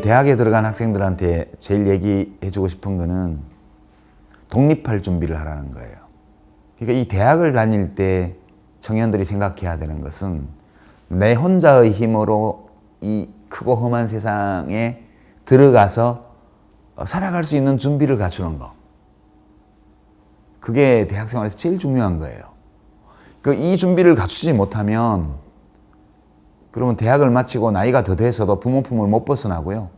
대학에 들어간 학생들한테 제일 얘기해주고 싶은 거는 독립할 준비를 하라는 거예요. 그러니까 이 대학을 다닐 때 청년들이 생각해야 되는 것은 내 혼자의 힘으로 이 크고 험한 세상에 들어가서 살아갈 수 있는 준비를 갖추는 거. 그게 대학생활에서 제일 중요한 거예요. 이 준비를 갖추지 못하면 그러면 대학을 마치고 나이가 더 돼서도 부모 품을 못 벗어나고요.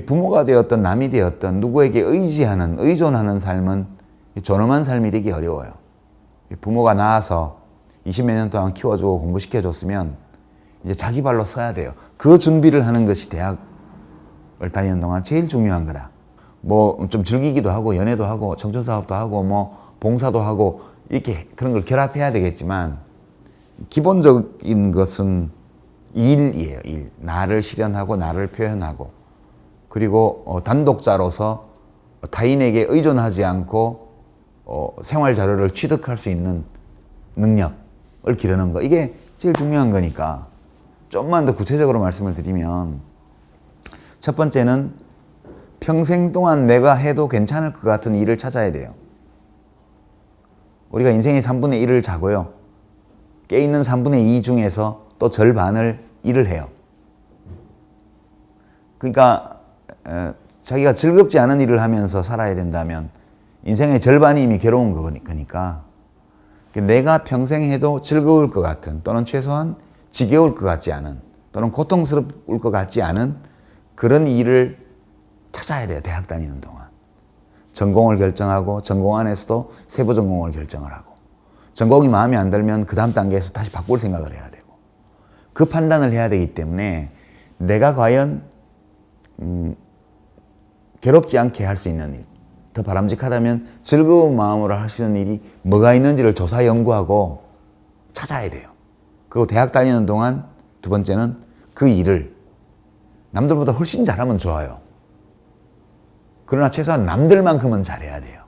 부모가 되었던 남이 되었던 누구에게 의존하는 삶은 존엄한 삶이 되기 어려워요. 부모가 낳아서 20몇 년 동안 키워주고 공부시켜줬으면 이제 자기 발로 서야 돼요. 그 준비를 하는 것이 대학을 다니는 동안 제일 중요한 거다. 뭐 좀 즐기기도 하고 연애도 하고 청춘사업도 하고 뭐 봉사도 하고 이렇게 그런 걸 결합해야 되겠지만 기본적인 것은 일이에요. 일. 나를 실현하고 나를 표현하고 그리고 단독자로서 타인에게 의존하지 않고 생활 자료를 취득할 수 있는 능력을 기르는 거. 이게 제일 중요한 거니까 좀만 더 구체적으로 말씀을 드리면 첫 번째는 평생 동안 내가 해도 괜찮을 것 같은 일을 찾아야 돼요. 우리가 인생의 3분의 1을 자고요. 깨있는 3분의 2 중에서 또 절반을 일을 해요. 그러니까 자기가 즐겁지 않은 일을 하면서 살아야 된다면 인생의 절반이 이미 괴로운 거니까 내가 평생 해도 즐거울 것 같은 또는 최소한 지겨울 것 같지 않은 또는 고통스러울 것 같지 않은 그런 일을 찾아야 돼요. 대학 다니는 동안. 전공을 결정하고 전공 안에서도 세부 전공을 결정을 하고 전공이 마음에 안 들면 그 다음 단계에서 다시 바꿀 생각을 해야 되고 그 판단을 해야 되기 때문에 내가 과연 괴롭지 않게 할 수 있는 일, 더 바람직하다면 즐거운 마음으로 할 수 있는 일이 뭐가 있는지를 조사 연구하고 찾아야 돼요. 그리고 대학 다니는 동안 두 번째는 그 일을 남들보다 훨씬 잘하면 좋아요. 그러나 최소한 남들만큼은 잘해야 돼요.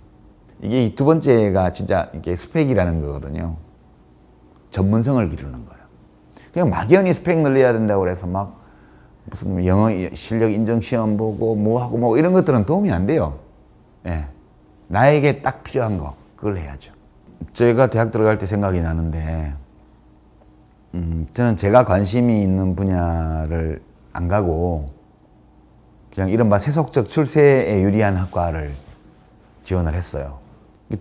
이게 두 번째가 진짜 이게 스펙이라는 거거든요. 전문성을 기르는 거예요. 그냥 막연히 스펙 늘려야 된다고 해서 막 무슨 영어 실력 인정 시험 보고 뭐하고 뭐 이런 것들은 도움이 안 돼요. 예. 나에게 딱 필요한 거 그걸 해야죠. 제가 대학 들어갈 때 생각이 나는데 저는 제가 관심이 있는 분야를 안 가고 그냥 이른바 세속적 출세에 유리한 학과를 지원을 했어요.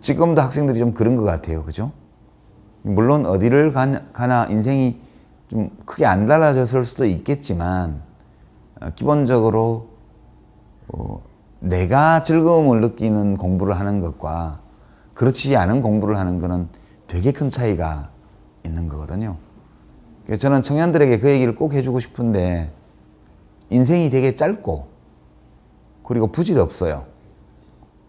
지금도 학생들이 좀 그런 것 같아요. 그죠? 물론 어디를 가나 인생이 좀 크게 안 달라졌을 수도 있겠지만 기본적으로 내가 즐거움을 느끼는 공부를 하는 것과 그렇지 않은 공부를 하는 것은 되게 큰 차이가 있는 거거든요. 그래서 저는 청년들에게 그 얘기를 꼭 해주고 싶은데 인생이 되게 짧고 그리고 부질없어요.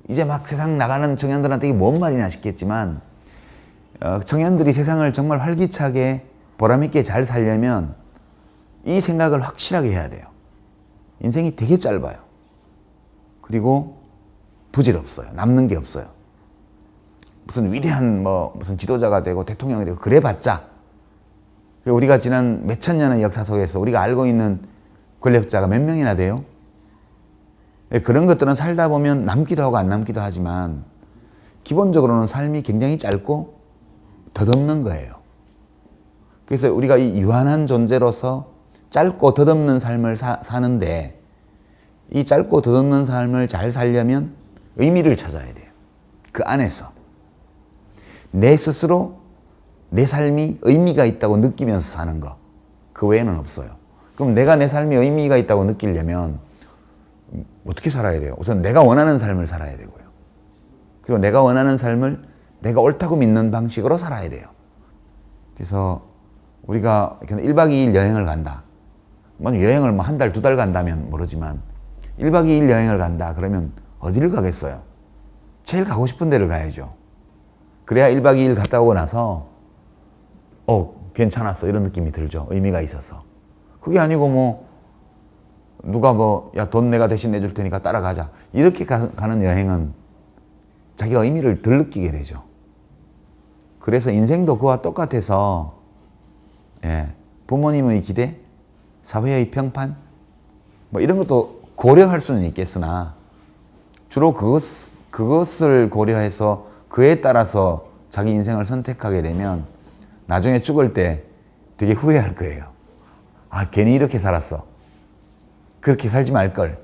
이제 막 세상 나가는 청년들한테 이게 뭔 말이냐 싶겠지만 청년들이 세상을 정말 활기차게 보람있게 잘 살려면 이 생각을 확실하게 해야 돼요. 인생이 되게 짧아요. 그리고 부질없어요. 남는 게 없어요. 무슨 위대한 무슨 지도자가 되고 대통령이 되고 그래봤자 우리가 지난 몇천 년의 역사 속에서 우리가 알고 있는 권력자가 몇 명이나 돼요? 그런 것들은 살다 보면 남기도 하고 안 남기도 하지만 기본적으로는 삶이 굉장히 짧고 덧없는 거예요. 그래서 우리가 이 유한한 존재로서 짧고 덧없는 삶을 사는데 이 짧고 덧없는 삶을 잘 살려면 의미를 찾아야 돼요. 그 안에서 내 스스로 내 삶이 의미가 있다고 느끼면서 사는 거. 그 외에는 없어요. 그럼 내가 내 삶이 의미가 있다고 느끼려면 어떻게 살아야 돼요? 우선 내가 원하는 삶을 살아야 되고요. 그리고 내가 원하는 삶을 내가 옳다고 믿는 방식으로 살아야 돼요. 그래서 우리가 1박 2일 여행을 간다. 여행을 한 달, 두 달 간다면 모르지만 1박 2일 여행을 간다 그러면 어디를 가겠어요? 제일 가고 싶은 데를 가야죠. 그래야 1박 2일 갔다 오고 나서 괜찮았어 이런 느낌이 들죠. 의미가 있어서. 그게 아니고 누가 야 돈 내가 대신 내줄 테니까 따라가자 이렇게 가는 여행은 자기가 의미를 덜 느끼게 되죠. 그래서 인생도 그와 똑같아서 부모님의 기대, 사회의 평판 뭐 이런 것도 고려할 수는 있겠으나 주로 그것을 고려해서 그에 따라서 자기 인생을 선택하게 되면 나중에 죽을 때 되게 후회할 거예요. 아, 괜히 이렇게 살았어. 그렇게 살지 말걸.